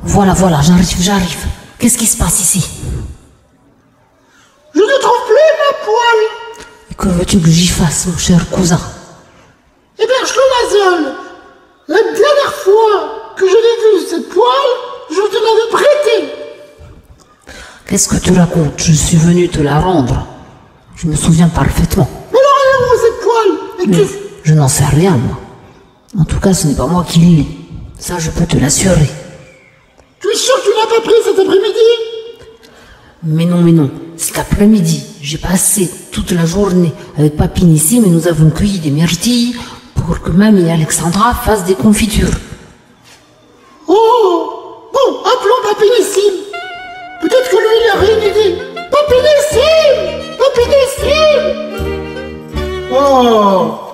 Voilà, j'arrive. Qu'est-ce qui se passe ici? Je ne trouve plus ma poêle. Et que veux-tu que j'y fasse, mon cher cousin? Eh bien, Schlumazol, la dernière fois que je l'ai vue, cette poêle, je te l'avais prêtée. Qu'est-ce que tu racontes? Je suis venu te la rendre. Je me souviens parfaitement. Mais alors, elle est où cette poêle? Je n'en sais rien, moi. En tout cas, ce n'est pas moi qui l'ai. Ça, je peux te l'assurer. Tu es sûr que tu l'as pas pris cet après-midi? Mais non. Cet après-midi, j'ai passé toute la journée avec Papine ici, mais nous avons cueilli des myrtilles pour que Mamie et Alexandra fassent des confitures. Oh! Bon, appelons Papinissime. Peut-être que lui, il a rien idée. Papinissime! Oh!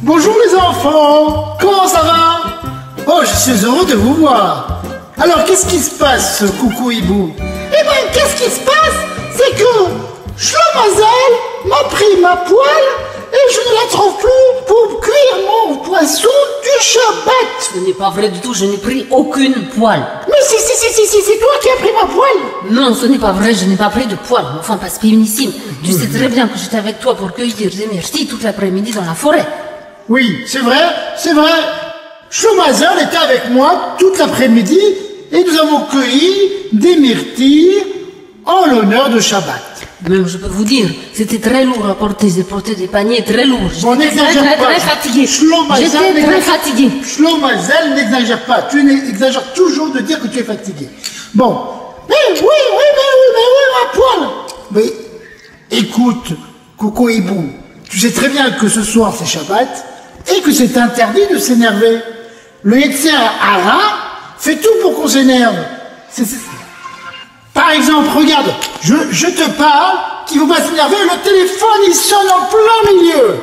Bonjour les enfants! Comment ça va? Oh, je suis heureux de vous voir. Alors, qu'est-ce qui se passe, coucou hibou? Eh ben, qu'est-ce qui se passe? C'est que Schlumazol m'a pris ma poêle et je ne la trouve plus pour cuire mon poisson du Shabbat. Ce n'est pas vrai du tout, je n'ai pris aucune poêle. Mais si, c'est toi qui as pris ma poêle. Non, ce n'est pas vrai, je n'ai pas pris de poêle. Enfin, parce qu'Inissime, tu sais très bien que j'étais avec toi pour cueillir des myrtilles toute l'après-midi dans la forêt. Oui, c'est vrai. Schlumazol était avec moi toute l'après-midi et nous avons cueilli des myrtilles en l'honneur de Shabbat. Même je peux vous dire, c'était très lourd à porter, j'ai porté des paniers très lourds. Bon, n'exagère pas. Très fatigué. J'étais très fatigué. Schlumazol, n'exagère pas. Tu exagères toujours de dire que tu es fatigué. Bon. Mais oui, ma poêle. Mais écoute, Coco Hibou, tu sais très bien que ce soir c'est Shabbat et que c'est interdit de s'énerver. Le Yetzer Hara fait tout pour qu'on s'énerve. Par exemple, regarde, je te parle qu'il ne faut pas s'énerver, le téléphone il sonne en plein milieu.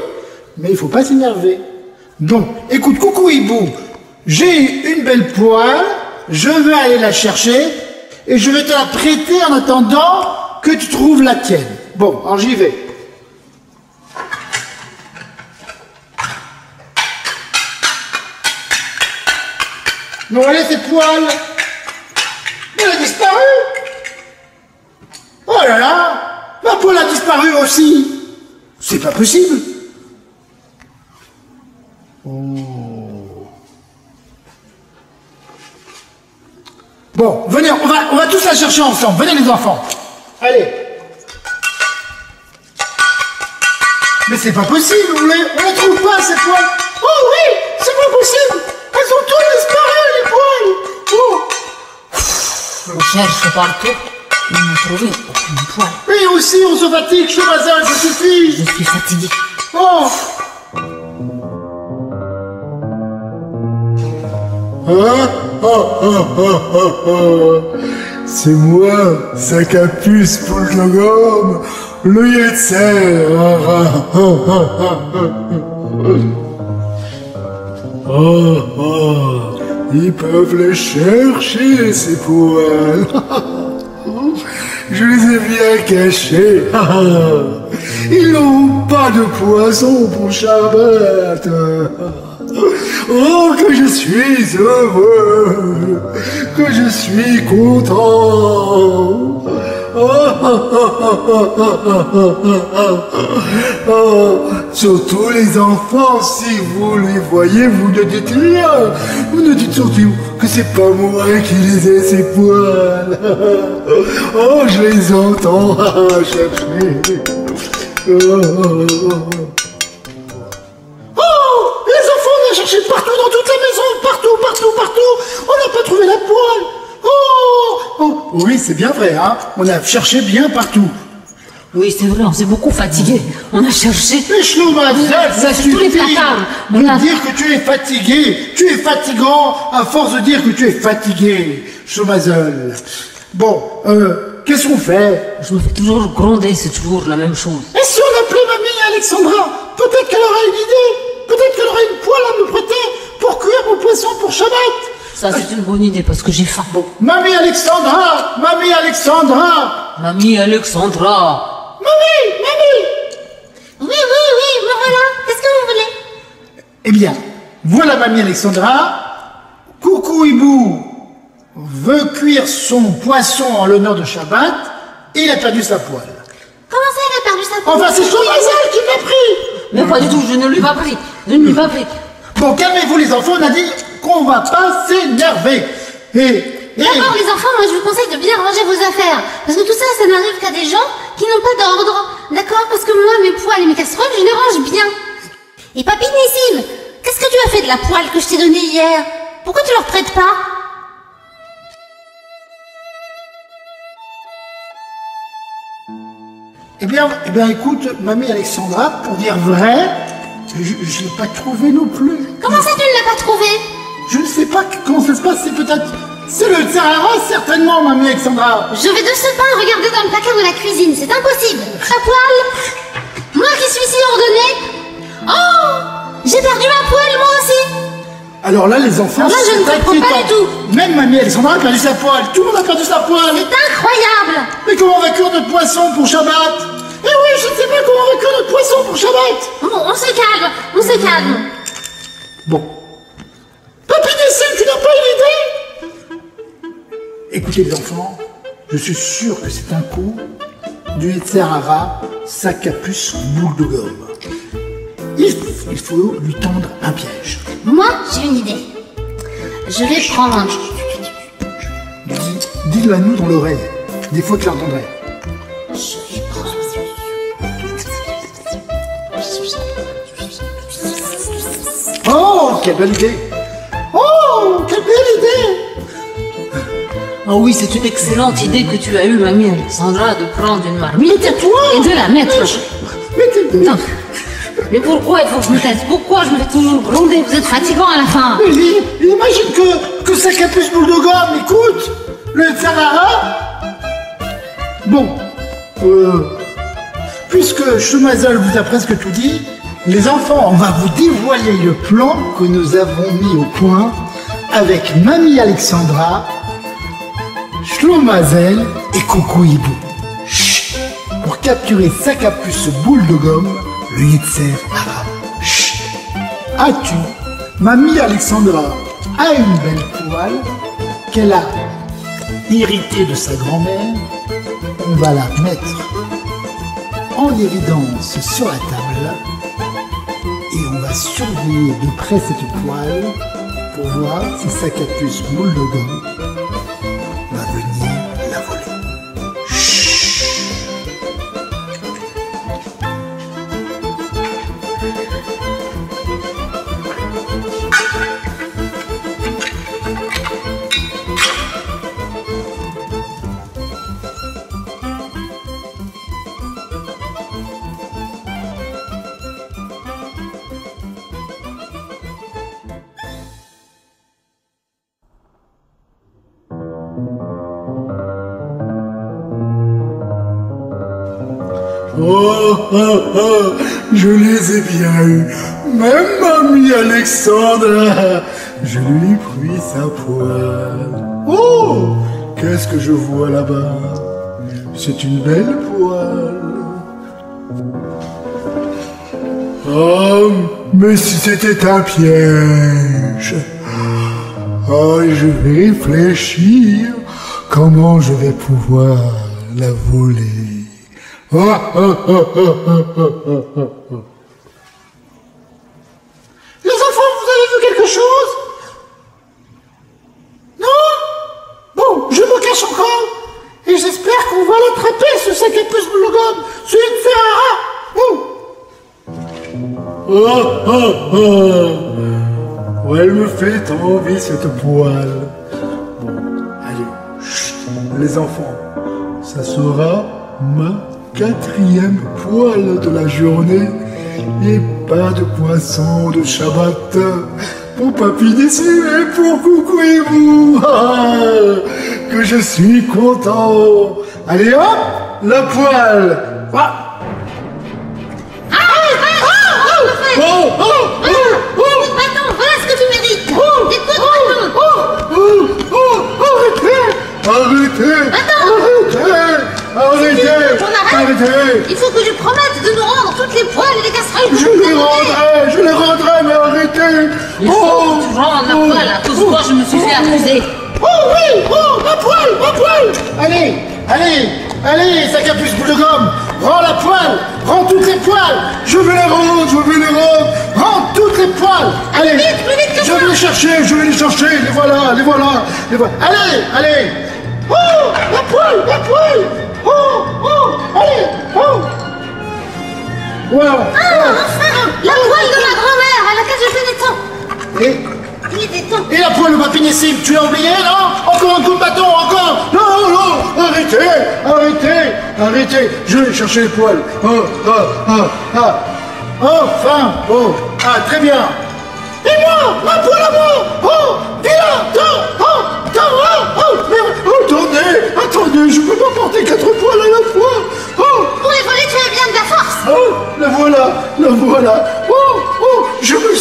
Mais il ne faut pas s'énerver. Donc, écoute, coucou hibou, j'ai une belle poêle, je vais aller la chercher et je vais te la prêter en attendant que tu trouves la tienne. Bon, alors j'y vais. Non, allez, cette poêle, elle a disparu. Oh là là, ma poêle a disparu aussi. C'est pas possible. Oh. Bon, venez, on va tous la chercher ensemble. Venez les enfants. Allez. Mais c'est pas possible, on la trouve pas cette poêle. Oh oui, c'est pas possible. Elles ont toutes disparu les poêles. Oh. On cherche partout. On n'a trouvé aucune poêle. Oui, aussi, on se fatigue, Schlumazol, ça suffit. Je suis fatigué. Oh. C'est moi, sac à puce pour le gomme, le Yetzer Hara. Ils peuvent les chercher, ces poils. Je les ai bien cachés. Ils n'ont pas de poisson pour Shabbat. Oh, que je suis heureux, que je suis content. Surtout les enfants, si vous les voyez, vous ne dites rien. Vous ne dites surtout que c'est pas moi qui les ai, ces poils. Oh, je les entends chercher. Cherché partout dans toute la maison, partout. On n'a pas trouvé la poêle. Oh, oui, c'est bien vrai, hein. On a cherché bien partout. Oui, c'est vrai, on s'est beaucoup fatigué. On a cherché. Mais Schlumazol, ça suffit tous les placards. de dire que tu es fatigué. Tu es fatigant à force de dire que tu es fatigué, Schlumazol. Bon, qu'est-ce qu'on fait? Je me fais toujours gronder, c'est toujours la même chose. Et si on appelait mamie Alexandra? Peut-être qu'elle aurait une idée. Peut-être qu'elle aurait une poêle à me prêter pour cuire mon poisson pour Shabbat. Ça, c'est une bonne idée parce que j'ai faim. Bon. Mamie Alexandra. Mamie Alexandra. Mamie. Oui, me voilà. Qu'est-ce que vous voulez? Eh bien, voilà Mamie Alexandra. Coucou hibou. veut cuire son poisson en l'honneur de Shabbat et il a perdu sa poêle. Comment ça, il a perdu sa poêle? Enfin, c'est Chlomazel qui l'a pris. Mais pas du tout, je ne l'ai pas pris. Je ne l'ai pas pris. Bon, calmez-vous les enfants, on a dit qu'on va pas s'énerver. D'abord les enfants, moi je vous conseille de bien ranger vos affaires. Parce que tout ça, ça n'arrive qu'à des gens qui n'ont pas d'ordre. D'accord? Parce que moi, mes poêles et mes casseroles, je les range bien. Et papy Nissim, qu'est-ce que tu as fait de la poêle que je t'ai donnée hier? Pourquoi tu leur prêtes pas? Eh bien, écoute, mamie Alexandra, pour dire vrai, je l'ai pas trouvé non plus. Comment ça, tu ne l'as pas trouvé? Je ne sais pas comment ça se passe, c'est peut-être... C'est le Tsarara, certainement, mamie Alexandra. Je vais de ce pas regarder dans le placard de la cuisine, c'est impossible. La poêle? Moi qui suis si ordonnée. Oh! J'ai perdu ma poêle, moi aussi. Alors là, les enfants... Alors là, je ne comprends pas du tout. Même mamie Alexandra a perdu sa poêle. Tout le monde a perdu sa poêle. C'est incroyable. Mais comment on va cuire notre poisson pour Shabbat? Eh oui, je ne sais pas comment on va cuire notre poisson pour Shabbat. Bon, on se calme, on se calme. Bon. Papy Nissim, tu n'as pas une idée? Écoutez les enfants, je suis sûr que c'est un coup du Tsarara, sac à puce, boule de gomme. Il faut lui tendre un piège. Moi, j'ai une idée. Je vais prendre un... Dis-le à nous dans l'oreille. Des fois tu l'entendrais. Je vais prendre... Oh, quelle belle idée! Oh, quelle belle idée! Oh oui, c'est une excellente idée que tu as eue, mamie Alexandra, de prendre une marmite Mais toi et de la mettre. Mais t'es... Non. Mais pourquoi il faut que je me taise? Pourquoi je me fais toujours gronder? Vous êtes fatigant à la fin. Mais imagine que sac à puce, boule de gomme, écoute! Le Tsarara... Bon, puisque Chemazel vous a presque tout dit, les enfants, on va vous dévoiler le plan que nous avons mis au point avec mamie Alexandra, Shlomazel et Coucou Hibou. Chut. Pour capturer sac à puce boule de gomme, le Yetzer Hara. Chut. As-tu, mamie Alexandra a une belle poêle qu'elle a héritée de sa grand-mère. On va la mettre en évidence sur la table et on va surveiller de près cette poêle pour voir si sac à puce boule de gomme va venir la voler. Chut. Je les ai bien eus, même mamie Alexandra, je lui ai pris sa poêle. Oh, qu'est-ce que je vois là-bas? C'est une belle poêle. Oh, mais si c'était un piège. Oh, je vais réfléchir comment je vais pouvoir la voler. Les enfants, vous avez vu quelque chose? Non? Bon, je me cache encore. Et j'espère qu'on va l'attraper, ce sac à puce boule de gomme. C'est une Ferrara. Oh, elle me fait trop envie, cette poêle. Bon, allez, chut, les enfants, ça sera ma 4e poêle de la journée et pas de poisson de Shabbat pour Papy Nissim et pour Coucou Hibou. Que je suis content. Allez hop, la poêle. Bâton, voilà ce que tu mérites. Écoute, Arrêtez. il faut que je promette de nous rendre toutes les poêles et les casseroles. Je les rendrai, mais arrêtez. Il faut que tu rendes la poêle à cause de quoi je me suis fait accuser. Oh oui, oh, ma poêle. Allez, allez, allez, sa capuce boule de gomme. Rends la poêle, rends toutes les poêles. Je vais les rendre, rends toutes les poêles. Allez, Plus vite que je vais les chercher, les voilà. Allez. Oh, la poêle. Oh, allez, oh. Voilà. Enfin, la poêle de ma grand-mère à laquelle je tenais tant. Il était temps. Et la poêle de Papinissime, tu l'as oublié, non? Encore un coup de bâton, encore. Non, arrêtez. Je vais chercher les poêles. Enfin, très bien. Et moi, ma poêle à moi. Oh, viens, attendez, je peux pas porter 4 poêles à la fois. Pour les voler, tu as bien de la force. Oh, la voilà. Oh, je me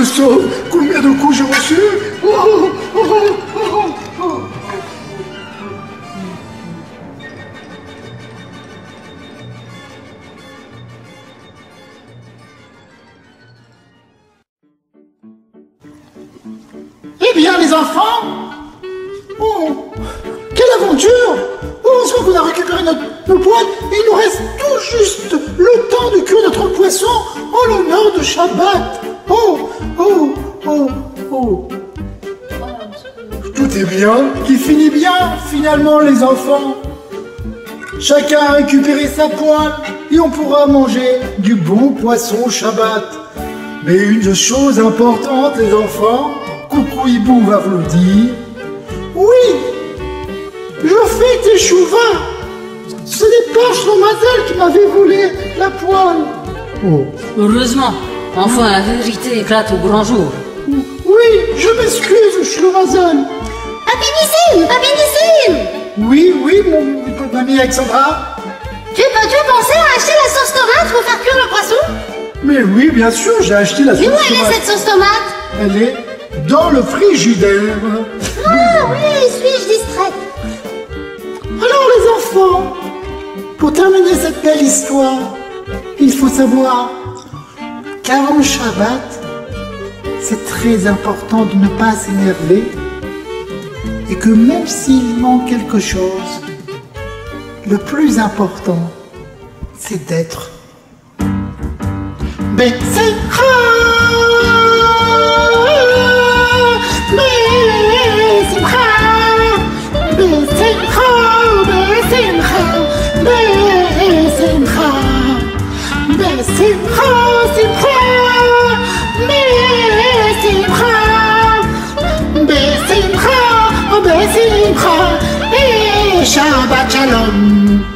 sauve. Combien de coups j'ai reçu? Eh bien, les enfants, quelle aventure! Heureusement qu'on a récupéré nos poêles et il nous reste tout juste le temps de cuire notre poisson en l'honneur de Shabbat. Tout est bien, qui finit bien finalement, les enfants. Chacun a récupéré sa poêle et on pourra manger du bon poisson au Shabbat. Mais une chose importante, les enfants, Coucou Hibou va vous le dire. Oui, je fais tes chouvas. Ce n'est pas Shlomazel qui m'avait volé la poêle. Heureusement, enfin la vérité éclate au grand jour. Oui, je m'excuse, Shlomazel. Papinissime. Oui, mon amie Alexandra. Tu pensais à acheter la sauce tomate pour faire cuire le poisson? Mais oui, bien sûr, j'ai acheté la sauce Mais où tomate. elle est cette sauce tomate? Elle est dans le frigidaire. Ah oui, suis-je distraite? Alors les enfants, pour terminer cette belle histoire, il faut savoir qu'avant le Shabbat, c'est très important de ne pas s'énerver et que même s'il manque quelque chose, le plus important, c'est d'être Shabbat Shalom.